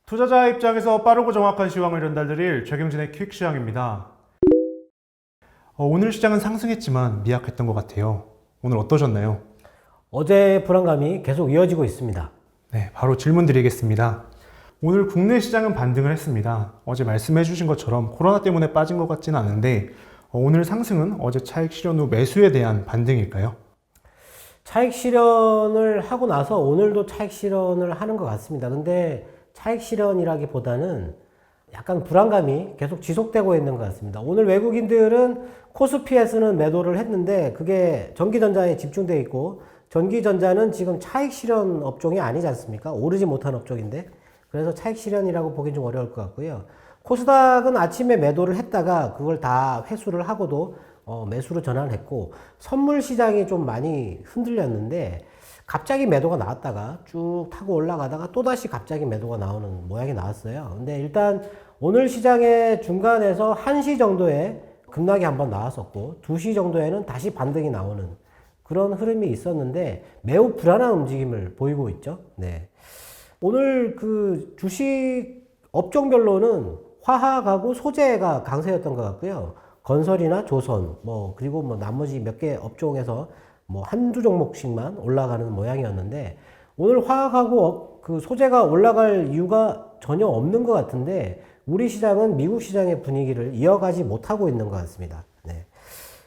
투자자 입장에서 빠르고 정확한 시황을 전달드릴 최경진의 퀵 시황입니다. 오늘 시장은 상승했지만 미약했던 것 같아요. 오늘 어떠셨나요? 어제 불안감이 계속 이어지고 있습니다. 네, 바로 질문 드리겠습니다. 오늘 국내 시장은 반등을 했습니다. 어제 말씀해 주신 것처럼 코로나 때문에 빠진 것 같지는 않은데 오늘 상승은 어제 차익 실현 후 매수에 대한 반등일까요? 차익 실현을 하고 나서 오늘도 차익 실현을 하는 것 같습니다. 근데 차익 실현이라기보다는 약간 불안감이 계속 지속되고 있는 것 같습니다. 오늘 외국인들은 코스피에서는 매도를 했는데 그게 전기전자에 집중되어 있고, 전기전자는 지금 차익 실현 업종이 아니지 않습니까? 오르지 못한 업종인데, 그래서 차익 실현이라고 보긴 좀 어려울 것 같고요. 코스닥은 아침에 매도를 했다가 그걸 다 회수를 하고도 매수로 전환했고, 선물 시장이 좀 많이 흔들렸는데 갑자기 매도가 나왔다가 쭉 타고 올라가다가 또다시 갑자기 매도가 나오는 모양이 나왔어요. 근데 일단 오늘 시장의 중간에서 1시 정도에 급락이 한번 나왔었고 2시 정도에는 다시 반등이 나오는 그런 흐름이 있었는데 매우 불안한 움직임을 보이고 있죠. 네. 오늘 그 주식 업종별로는 화학하고 소재가 강세였던 것 같고요. 건설이나 조선, 그리고 나머지 몇 개 업종에서 한두 종목씩만 올라가는 모양이었는데, 오늘 화학하고 그 소재가 올라갈 이유가 전혀 없는 것 같은데, 우리 시장은 미국 시장의 분위기를 이어가지 못하고 있는 것 같습니다. 네.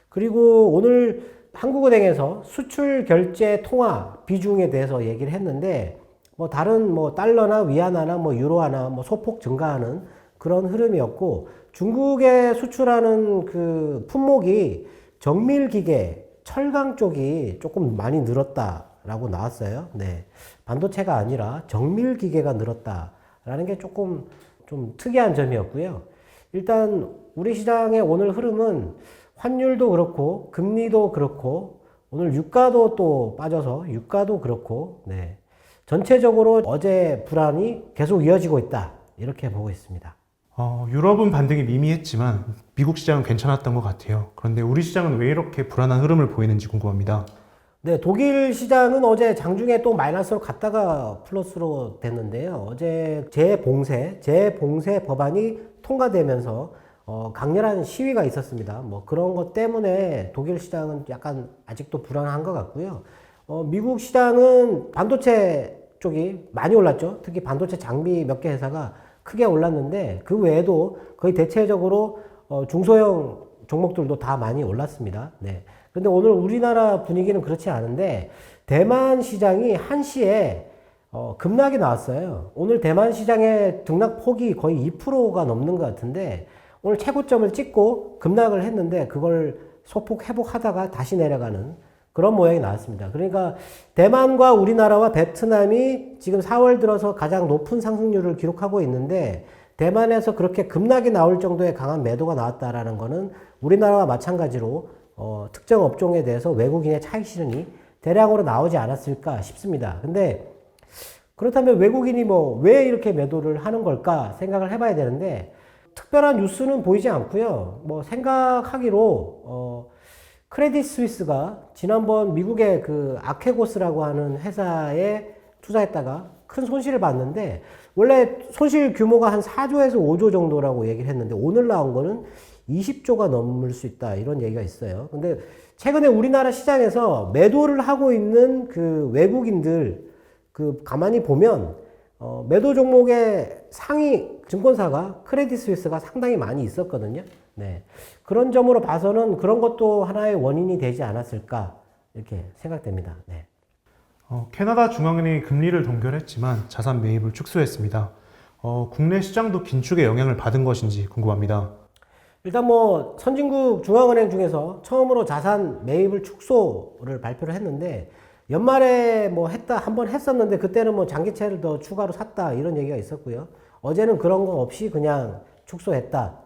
그리고 오늘 한국은행에서 수출 결제 통화 비중에 대해서 얘기를 했는데, 다른 달러나 위안화나 유로화나 소폭 증가하는 그런 흐름이었고, 중국에 수출하는 그 품목이 정밀기계, 철강 쪽이 조금 많이 늘었다라고 나왔어요. 네. 반도체가 아니라 정밀기계가 늘었다라는 게 조금 좀 특이한 점이었고요. 일단 우리 시장의 오늘 흐름은 환율도 그렇고 금리도 그렇고 오늘 유가도 또 빠져서 유가도 그렇고, 네. 전체적으로 어제 불안이 계속 이어지고 있다, 이렇게 보고 있습니다. 유럽은 반등이 미미했지만 미국 시장은 괜찮았던 것 같아요. 그런데 우리 시장은 왜 이렇게 불안한 흐름을 보이는지 궁금합니다. 네, 독일 시장은 어제 장중에 또 마이너스로 갔다가 플러스로 됐는데요. 어제 재봉쇄 법안이 통과되면서 강렬한 시위가 있었습니다. 그런 것 때문에 독일 시장은 약간 아직도 불안한 것 같고요. 미국 시장은 반도체 쪽이 많이 올랐죠. 특히 반도체 장비 몇 개 회사가 크게 올랐는데 그 외에도 거의 대체적으로 중소형 종목들도 다 많이 올랐습니다. 네. 근데 오늘 우리나라 분위기는 그렇지 않은데 대만 시장이 1시에 급락이 나왔어요. 오늘 대만 시장의 등락 폭이 거의 2%가 넘는 것 같은데 오늘 최고점을 찍고 급락을 했는데 그걸 소폭 회복하다가 다시 내려가는 그런 모양이 나왔습니다. 그러니까 대만과 우리나라와 베트남이 지금 4월 들어서 가장 높은 상승률을 기록하고 있는데 대만에서 그렇게 급락이 나올 정도의 강한 매도가 나왔다라는 거는 우리나라와 마찬가지로 특정 업종에 대해서 외국인의 차익 실현이 대량으로 나오지 않았을까 싶습니다. 근데 그렇다면 외국인이 왜 이렇게 매도를 하는 걸까 생각을 해봐야 되는데 특별한 뉴스는 보이지 않고요. 생각하기로 크레딧 스위스가 지난번 미국의 그 아케고스라고 하는 회사에 투자했다가 큰 손실을 봤는데 원래 손실 규모가 한 4조에서 5조 정도라고 얘기를 했는데 오늘 나온 거는 20조가 넘을 수 있다, 이런 얘기가 있어요. 근데 최근에 우리나라 시장에서 매도를 하고 있는 그 외국인들 가만히 보면 매도 종목의 상위 증권사가 크레딧 스위스가 상당히 많이 있었거든요. 네. 그런 점으로 봐서는 그런 것도 하나의 원인이 되지 않았을까, 이렇게 생각됩니다. 네. 캐나다 중앙은행이 금리를 동결했지만 자산 매입을 축소했습니다. 국내 시장도 긴축의 영향을 받은 것인지 궁금합니다. 일단 선진국 중앙은행 중에서 처음으로 자산 매입을 축소를 발표를 했는데 연말에 한번 했었는데 그때는 장기채를 더 추가로 샀다, 이런 얘기가 있었고요. 어제는 그런 거 없이 그냥 축소했다.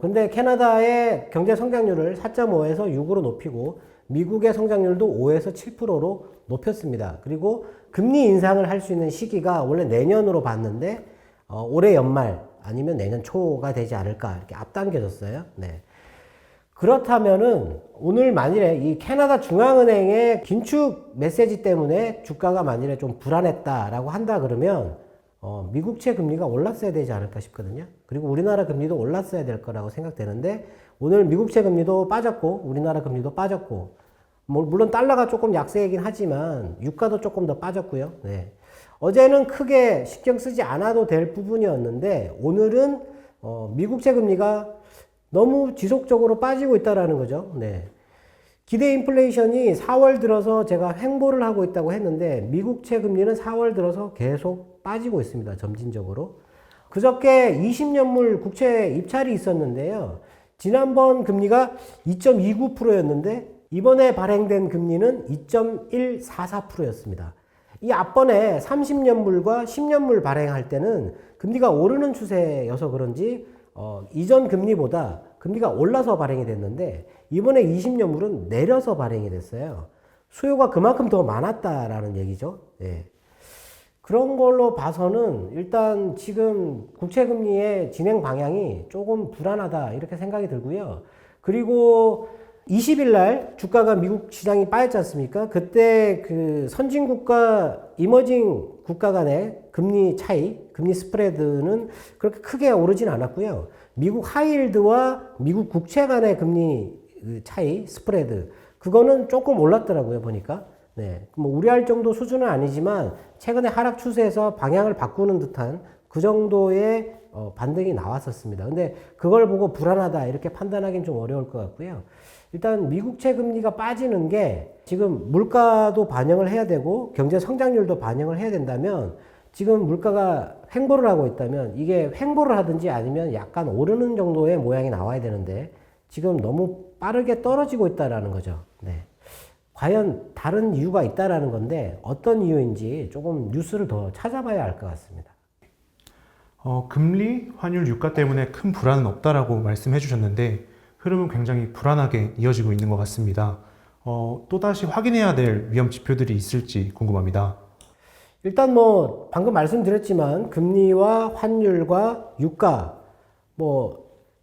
근데 캐나다의 경제 성장률을 4.5에서 6으로 높이고 미국의 성장률도 5에서 7%로 높였습니다. 그리고 금리 인상을 할 수 있는 시기가 원래 내년으로 봤는데 올해 연말 아니면 내년 초가 되지 않을까, 이렇게 앞당겨졌어요. 네. 그렇다면은 오늘 만일에 이 캐나다 중앙은행의 긴축 메시지 때문에 주가가 만일에 좀 불안했다라고 한다 그러면 미국채 금리가 올랐어야 되지 않을까 싶거든요. 그리고 우리나라 금리도 올랐어야 될 거라고 생각되는데 오늘 미국채 금리도 빠졌고 우리나라 금리도 빠졌고 물론 달러가 조금 약세이긴 하지만 유가도 조금 더 빠졌고요. 네. 어제는 크게 신경 쓰지 않아도 될 부분이었는데 오늘은 미국채 금리가 너무 지속적으로 빠지고 있다라는 거죠. 네. 기대 인플레이션이 4월 들어서 제가 횡보를 하고 있다고 했는데 미국채 금리는 4월 들어서 계속 빠지고 있습니다. 점진적으로. 그저께 20년물 국채 입찰이 있었는데요. 지난번 금리가 2.29%였는데 이번에 발행된 금리는 2.144%였습니다. 이 앞번에 30년물과 10년물 발행할 때는 금리가 오르는 추세여서 그런지 이전 금리보다 금리가 올라서 발행이 됐는데 이번에 20년물은 내려서 발행이 됐어요. 수요가 그만큼 더 많았다라는 얘기죠. 예. 그런 걸로 봐서는 일단 지금 국채금리의 진행 방향이 조금 불안하다 이렇게 생각이 들고요. 그리고 20일 날 주가가 미국 시장이 빠졌지 않습니까? 그때 그 선진국과 이머징 국가 간의 금리 차이, 금리 스프레드는 그렇게 크게 오르진 않았고요. 미국 하이힐드와 미국 국채 간의 금리 차이, 스프레드, 그거는 조금 올랐더라고요, 보니까. 네. 뭐 우려할 정도 수준은 아니지만 최근에 하락 추세에서 방향을 바꾸는 듯한 그 정도의 반등이 나왔었습니다. 근데 그걸 보고 불안하다 이렇게 판단하기는 좀 어려울 것 같고요. 일단 미국채 금리가 빠지는 게 지금 물가도 반영을 해야 되고 경제 성장률도 반영을 해야 된다면 지금 물가가 횡보를 하고 있다면 이게 횡보를 하든지 아니면 약간 오르는 정도의 모양이 나와야 되는데 지금 너무 빠르게 떨어지고 있다라는 거죠. 네. 과연 다른 이유가 있다라는 건데 어떤 이유인지 조금 뉴스를 더 찾아봐야 알 것 같습니다. 금리, 환율, 유가 때문에 큰 불안은 없다라고 말씀해 주셨는데 흐름은 굉장히 불안하게 이어지고 있는 것 같습니다. 또다시 확인해야 될 위험 지표들이 있을지 궁금합니다. 일단 뭐 방금 말씀드렸지만 금리와 환율과 유가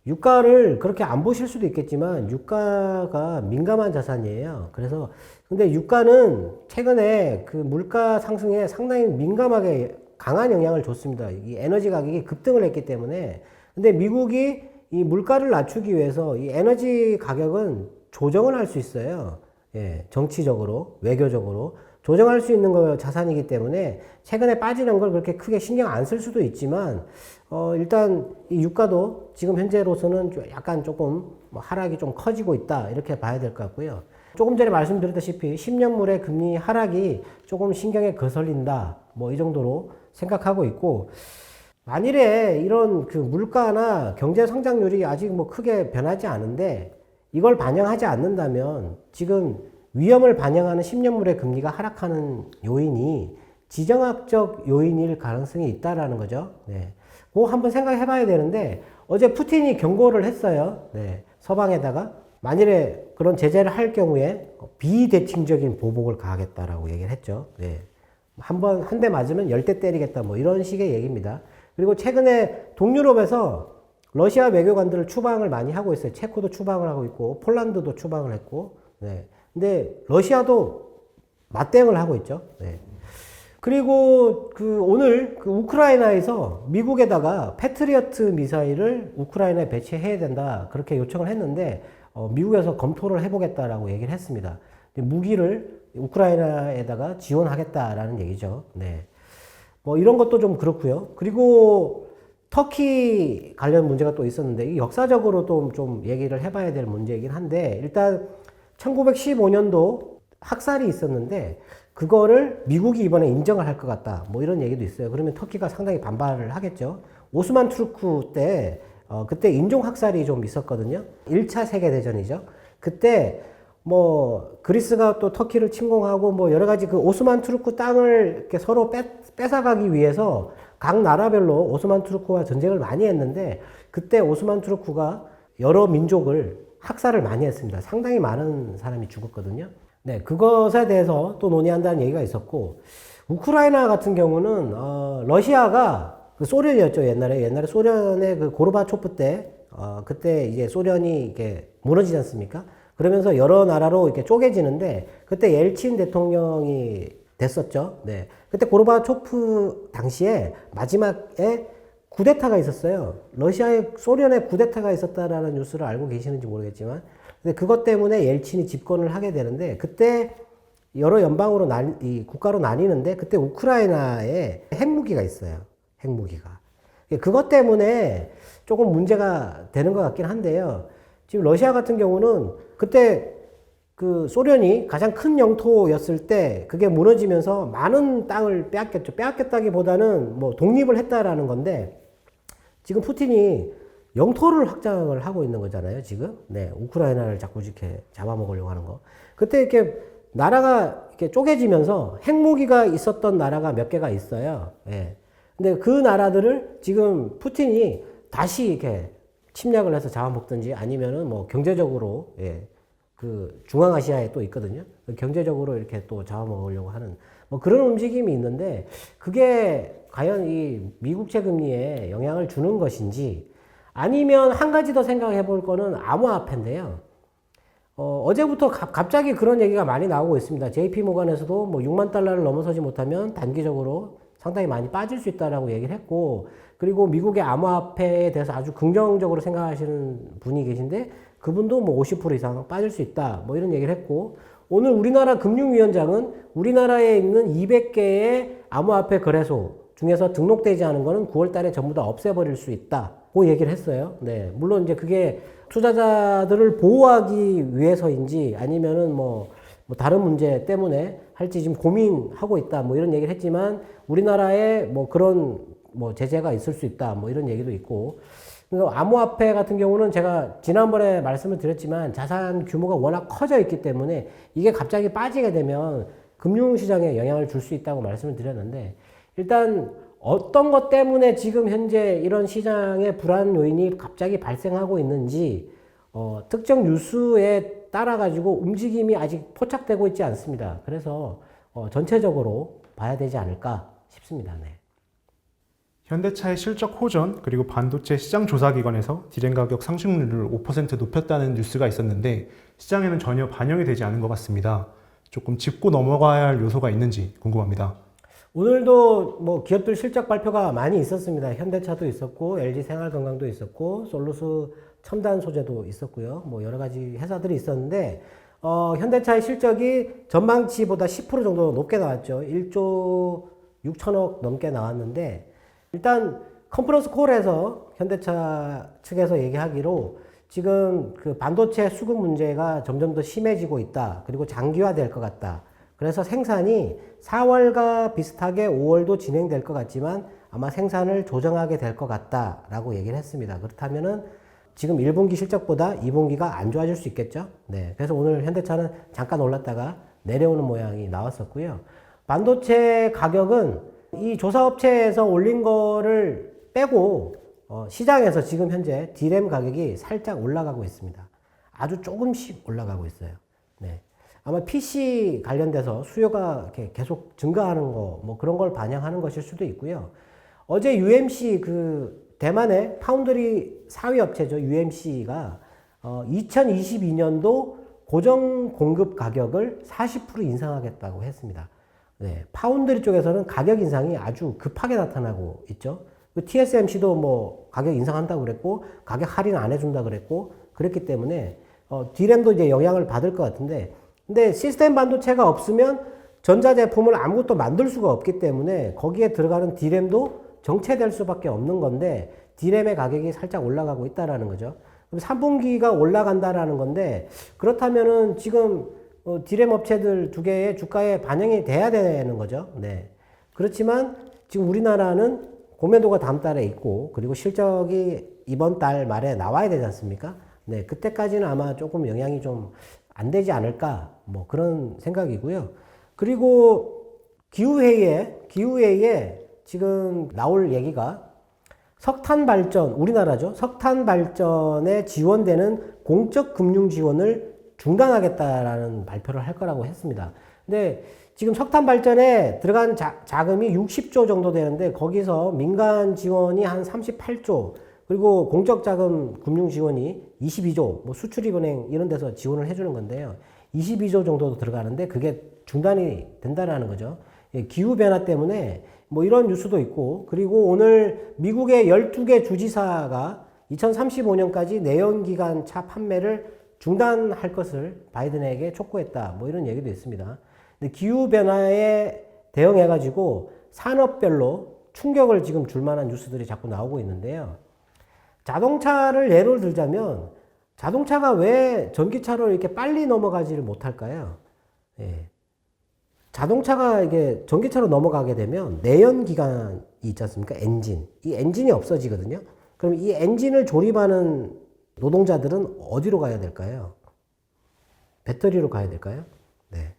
유가를 그렇게 안 보실 수도 있겠지만 유가가 민감한 자산이에요. 그래서 근데 유가는 최근에 그 물가 상승에 상당히 민감하게 강한 영향을 줬습니다. 이 에너지 가격이 급등을 했기 때문에. 근데 미국이 이 물가를 낮추기 위해서 이 에너지 가격은 조정을 할 수 있어요. 예, 정치적으로, 외교적으로 조정할 수 있는 거 자산이기 때문에 최근에 빠지는 걸 그렇게 크게 신경 안 쓸 수도 있지만 일단 이 유가도 지금 현재로서는 약간 조금 하락이 좀 커지고 있다 이렇게 봐야 될 것 같고요. 조금 전에 말씀드렸다시피 10년물의 금리 하락이 조금 신경에 거슬린다 이 정도로 생각하고 있고 만일에 이런 그 물가나 경제 성장률이 아직 크게 변하지 않은데 이걸 반영하지 않는다면 지금 위험을 반영하는 10년물의 금리가 하락하는 요인이 지정학적 요인일 가능성이 있다라는 거죠. 네. 그거 한번 생각해 봐야 되는데 어제 푸틴이 경고를 했어요. 네. 서방에다가 만일에 그런 제재를 할 경우에 비대칭적인 보복을 가하겠다라고 얘기를 했죠. 네. 한 대 맞으면 10대 때리겠다 이런 식의 얘기입니다. 그리고 최근에 동유럽에서 러시아 외교관들을 추방을 많이 하고 있어요. 체코도 추방을 하고 있고 폴란드도 추방을 했고 네. 근데 러시아도 맞대응을 하고 있죠. 네. 그리고 오늘 우크라이나에서 미국에다가 패트리어트 미사일을 우크라이나에 배치해야 된다 그렇게 요청을 했는데 미국에서 검토를 해보겠다라고 얘기를 했습니다. 무기를 우크라이나에다가 지원하겠다라는 얘기죠. 네. 이런 것도 좀 그렇고요. 그리고 터키 관련 문제가 또 있었는데 이 역사적으로도 좀 얘기를 해봐야 될 문제이긴 한데 일단 1915년도 학살이 있었는데 그거를 미국이 이번에 인정을 할 것 같다 이런 얘기도 있어요. 그러면 터키가 상당히 반발을 하겠죠. 오스만 투르크 때 그때 인종 학살이 좀 있었거든요. 1차 세계대전이죠. 그때 그리스가 또 터키를 침공하고 여러 가지 그 오스만 투르크 땅을 이렇게 서로 뺏어가기 위해서 각 나라별로 오스만 투르크와 전쟁을 많이 했는데 그때 오스만 투르크가 여러 민족을 학살을 많이 했습니다. 상당히 많은 사람이 죽었거든요. 네, 그것에 대해서 또 논의한다는 얘기가 있었고 우크라이나 같은 경우는 러시아가 소련이었죠. 옛날에 소련의 그 고르바초프 때 그때 이제 소련이 이렇게 무너지지 않습니까? 그러면서 여러 나라로 이렇게 쪼개지는데 그때 옐친 대통령이 됐었죠. 네. 그때 고르바초프 당시에 마지막에 쿠데타가 있었어요. 러시아에 소련의 쿠데타가 있었다라는 뉴스를 알고 계시는지 모르겠지만, 근데 그것 때문에 옐친이 집권을 하게 되는데 그때 여러 연방으로 이 국가로 나뉘는데 그때 우크라이나에 핵무기가 있어요. 핵무기가. 그것 때문에 조금 문제가 되는 것 같긴 한데요. 지금 러시아 같은 경우는 그때 그 소련이 가장 큰 영토였을 때 그게 무너지면서 많은 땅을 빼앗겼죠. 빼앗겼다기보다는 뭐 독립을 했다라는 건데 지금 푸틴이 영토를 확장을 하고 있는 거잖아요, 지금. 네, 우크라이나를 자꾸 이렇게 잡아먹으려고 하는 거. 그때 이렇게 나라가 이렇게 쪼개지면서 핵무기가 있었던 나라가 몇 개가 있어요. 예. 근데 그 나라들을 지금 푸틴이 다시 이렇게 침략을 해서 잡아먹든지 아니면은 뭐 경제적으로, 예, 그 중앙아시아에 또 있거든요. 경제적으로 이렇게 또 잡아먹으려고 하는 뭐 그런 움직임이 있는데 그게 과연 이 미국채 금리에 영향을 주는 것인지 아니면 한 가지 더 생각해 볼 거는 암호화폐인데요. 어제부터 갑자기 그런 얘기가 많이 나오고 있습니다. JP 모간에서도 뭐 6만 달러를 넘어서지 못하면 단기적으로 상당히 많이 빠질 수 있다라고 얘기를 했고, 그리고 미국의 암호화폐에 대해서 아주 긍정적으로 생각하시는 분이 계신데 그분도 뭐 50% 이상 빠질 수 있다 뭐 이런 얘기를 했고, 오늘 우리나라 금융위원장은 우리나라에 있는 200개의 암호화폐 거래소 중에서 등록되지 않은 거는 9월 달에 전부 다 없애버릴 수 있다고 얘기를 했어요. 네. 물론 이제 그게 투자자들을 보호하기 위해서인지 아니면은 뭐 다른 문제 때문에 할지 지금 고민하고 있다 뭐 이런 얘기를 했지만 우리나라에 뭐 그런 뭐 제재가 있을 수 있다 뭐 이런 얘기도 있고, 그러니까 암호화폐 같은 경우는 제가 지난번에 말씀을 드렸지만 자산 규모가 워낙 커져 있기 때문에 이게 갑자기 빠지게 되면 금융시장에 영향을 줄 수 있다고 말씀을 드렸는데, 일단 어떤 것 때문에 지금 현재 이런 시장의 불안 요인이 갑자기 발생하고 있는지 특정 뉴스에 따라 가지고 움직임이 아직 포착되고 있지 않습니다. 그래서 전체적으로 봐야 되지 않을까 싶습니다. 네. 현대차의 실적 호전 그리고 반도체 시장 조사기관에서 디램 가격 상승률을 5% 높였다는 뉴스가 있었는데 시장에는 전혀 반영이 되지 않은 것 같습니다. 조금 짚고 넘어가야 할 요소가 있는지 궁금합니다. 오늘도 뭐 기업들 실적 발표가 많이 있었습니다. 현대차도 있었고, LG 생활건강도 있었고, 솔루스 첨단 소재도 있었고요. 뭐 여러 가지 회사들이 있었는데, 현대차의 실적이 전망치보다 10% 정도 높게 나왔죠. 1조 6천억 넘게 나왔는데, 일단 컨퍼런스 콜에서 현대차 측에서 얘기하기로 지금 그 반도체 수급 문제가 점점 더 심해지고 있다. 그리고 장기화될 것 같다. 그래서 생산이 4월과 비슷하게 5월도 진행될 것 같지만 아마 생산을 조정하게 될 것 같다라고 얘기를 했습니다. 그렇다면은 지금 1분기 실적보다 2분기가 안 좋아질 수 있겠죠. 네. 그래서 오늘 현대차는 잠깐 올랐다가 내려오는 모양이 나왔었고요. 반도체 가격은 이 조사업체에서 올린 거를 빼고 시장에서 지금 현재 디램 가격이 살짝 올라가고 있습니다. 아주 조금씩 올라가고 있어요. 네. 아마 PC 관련돼서 수요가 이렇게 계속 증가하는 거, 뭐 그런 걸 반영하는 것일 수도 있고요. 어제 UMC 그 대만의 파운드리 사위 업체죠. UMC가 2022년도 고정 공급 가격을 40% 인상하겠다고 했습니다. 네, 파운드리 쪽에서는 가격 인상이 아주 급하게 나타나고 있죠. 그 TSMC도 뭐 가격 인상한다고 그랬고, 가격 할인 안 해준다 그랬고, 그랬기 때문에 D램도 이제 영향을 받을 것 같은데, 근데 시스템 반도체가 없으면 전자제품을 아무것도 만들 수가 없기 때문에 거기에 들어가는 D램도 정체될 수밖에 없는 건데 D램의 가격이 살짝 올라가고 있다라는 거죠. 그럼 3분기가 올라간다라는 건데, 그렇다면은 지금 D램 업체들 두 개의 주가에 반영이 돼야 되는 거죠. 네. 그렇지만 지금 우리나라는 공매도가 다음 달에 있고, 그리고 실적이 이번 달 말에 나와야 되지 않습니까? 네. 그때까지는 아마 조금 영향이 좀 안 되지 않을까, 뭐 그런 생각이고요. 그리고 기후회의에 지금 나올 얘기가 석탄 발전, 우리나라죠. 석탄 발전에 지원되는 공적 금융 지원을 중단하겠다라는 발표를 할 거라고 했습니다. 근데 지금 석탄 발전에 들어간 자금이 60조 정도 되는데 거기서 민간 지원이 한 38조, 그리고 공적 자금 금융 지원이 22조, 뭐 수출입은행 이런 데서 지원을 해주는 건데요. 22조 정도 들어가는데 그게 중단이 된다라는 거죠. 기후 변화 때문에 뭐 이런 뉴스도 있고, 그리고 오늘 미국의 12개 주지사가 2035년까지 내연기관 차 판매를 중단할 것을 바이든에게 촉구했다. 뭐 이런 얘기도 있습니다. 근데 기후 변화에 대응해 가지고 산업별로 충격을 지금 줄 만한 뉴스들이 자꾸 나오고 있는데요. 자동차를 예로 들자면 자동차가 왜 전기차로 이렇게 빨리 넘어가지를 못할까요? 예. 자동차가 이게 전기차로 넘어가게 되면 내연기관이 있지 않습니까? 엔진. 이 엔진이 없어지거든요. 그럼 이 엔진을 조립하는 노동자들은 어디로 가야 될까요? 배터리로 가야 될까요? 네.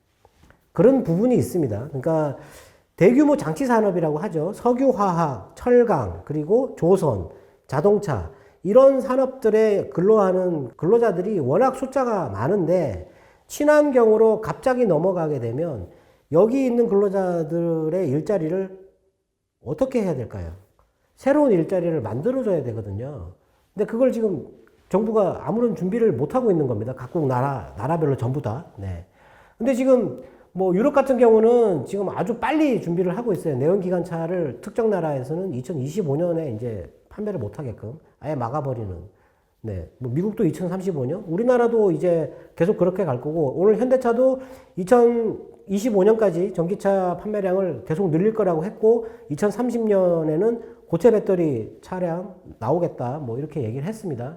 그런 부분이 있습니다. 그러니까 대규모 장치 산업이라고 하죠. 석유화학, 철강, 그리고 조선, 자동차 이런 산업들에 근로하는 근로자들이 워낙 숫자가 많은데 친환경으로 갑자기 넘어가게 되면 여기 있는 근로자들의 일자리를 어떻게 해야 될까요? 새로운 일자리를 만들어줘야 되거든요. 근데 그걸 지금 정부가 아무런 준비를 못하고 있는 겁니다. 각국 나라별로 전부 다. 네. 근데 지금 뭐 유럽 같은 경우는 지금 아주 빨리 준비를 하고 있어요. 내연기관차를 특정 나라에서는 2025년에 이제 판매를 못하게끔 아예 막아버리는. 네. 뭐 미국도 2035년, 우리나라도 이제 계속 그렇게 갈 거고, 오늘 현대차도 2025년까지 전기차 판매량을 계속 늘릴 거라고 했고, 2030년에는 고체 배터리 차량 나오겠다. 뭐 이렇게 얘기를 했습니다.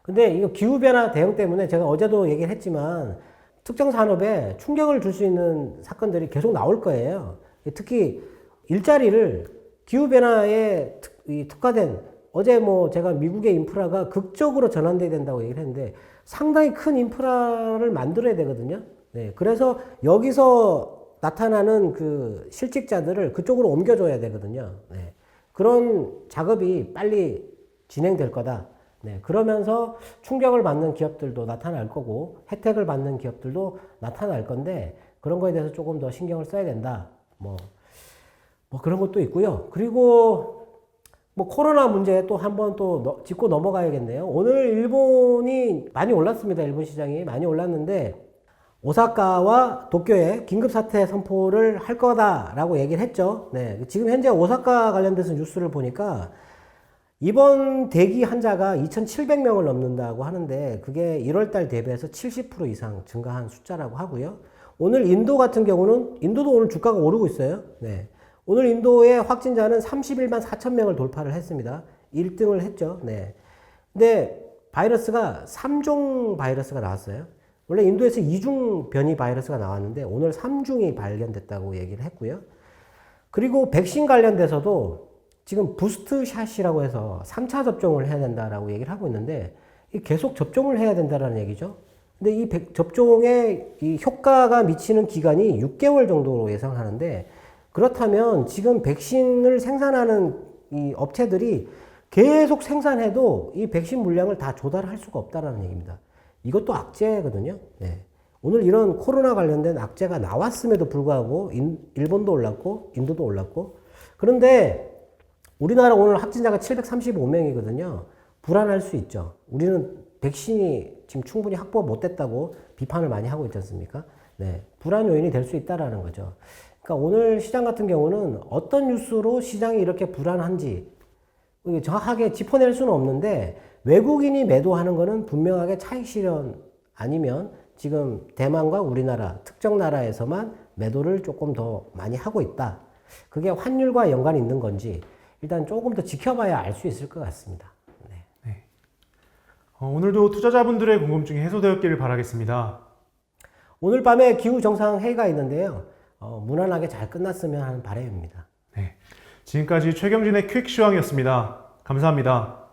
근데 이거 기후변화 대응 때문에 제가 어제도 얘기를 했지만 특정 산업에 충격을 줄 수 있는 사건들이 계속 나올 거예요. 특히 일자리를 기후변화에 특화된, 어제 뭐 제가 미국의 인프라가 극적으로 전환돼야 된다고 얘기를 했는데 상당히 큰 인프라를 만들어야 되거든요. 네, 그래서 여기서 나타나는 그 실직자들을 그쪽으로 옮겨줘야 되거든요. 네, 그런 작업이 빨리 진행될 거다. 네, 그러면서 충격을 받는 기업들도 나타날 거고 혜택을 받는 기업들도 나타날 건데 그런 거에 대해서 조금 더 신경을 써야 된다. 뭐 그런 것도 있고요. 그리고 뭐 코로나 문제 또 한번 또 짚고 넘어가야겠네요. 오늘 일본이 많이 올랐습니다. 일본 시장이 많이 올랐는데 오사카와 도쿄에 긴급사태 선포를 할 거다라고 얘기를 했죠. 네, 지금 현재 오사카 관련돼서 뉴스를 보니까 이번 대기 환자가 2,700명을 넘는다고 하는데 그게 1월달 대비해서 70% 이상 증가한 숫자라고 하고요. 오늘 인도 같은 경우는 인도도 오늘 주가가 오르고 있어요. 네. 오늘 인도의 확진자는 31만 4천 명을 돌파를 했습니다. 1등을 했죠. 네. 근데 바이러스가 3종 바이러스가 나왔어요. 원래 인도에서 2중 변이 바이러스가 나왔는데 오늘 3중이 발견됐다고 얘기를 했고요. 그리고 백신 관련돼서도 지금 부스트샷이라고 해서 3차 접종을 해야 된다라고 얘기를 하고 있는데 계속 접종을 해야 된다라는 얘기죠. 근데 이 접종의 이 효과가 미치는 기간이 6개월 정도로 예상하는데 그렇다면 지금 백신을 생산하는 이 업체들이 계속 생산해도 이 백신 물량을 다 조달할 수가 없다라는 얘기입니다. 이것도 악재거든요. 네. 오늘 이런 코로나 관련된 악재가 나왔음에도 불구하고 일본도 올랐고 인도도 올랐고 그런데 우리나라 오늘 확진자가 735명이거든요. 불안할 수 있죠. 우리는 백신이 지금 충분히 확보가 못 됐다고 비판을 많이 하고 있지 않습니까? 네. 불안 요인이 될 수 있다라는 거죠. 그러니까 오늘 시장 같은 경우는 어떤 뉴스로 시장이 이렇게 불안한지 정확하게 짚어낼 수는 없는데 외국인이 매도하는 거는 분명하게 차익 실현 아니면 지금 대만과 우리나라 특정 나라에서만 매도를 조금 더 많이 하고 있다. 그게 환율과 연관이 있는 건지 일단 조금 더 지켜봐야 알 수 있을 것 같습니다. 네. 네. 오늘도 투자자분들의 궁금증이 해소되었기를 바라겠습니다. 오늘 밤에 기후 정상 회의가 있는데요. 무난하게 잘 끝났으면 하는 바람입니다. 네. 지금까지 최경진의 퀵 시황이었습니다. 감사합니다.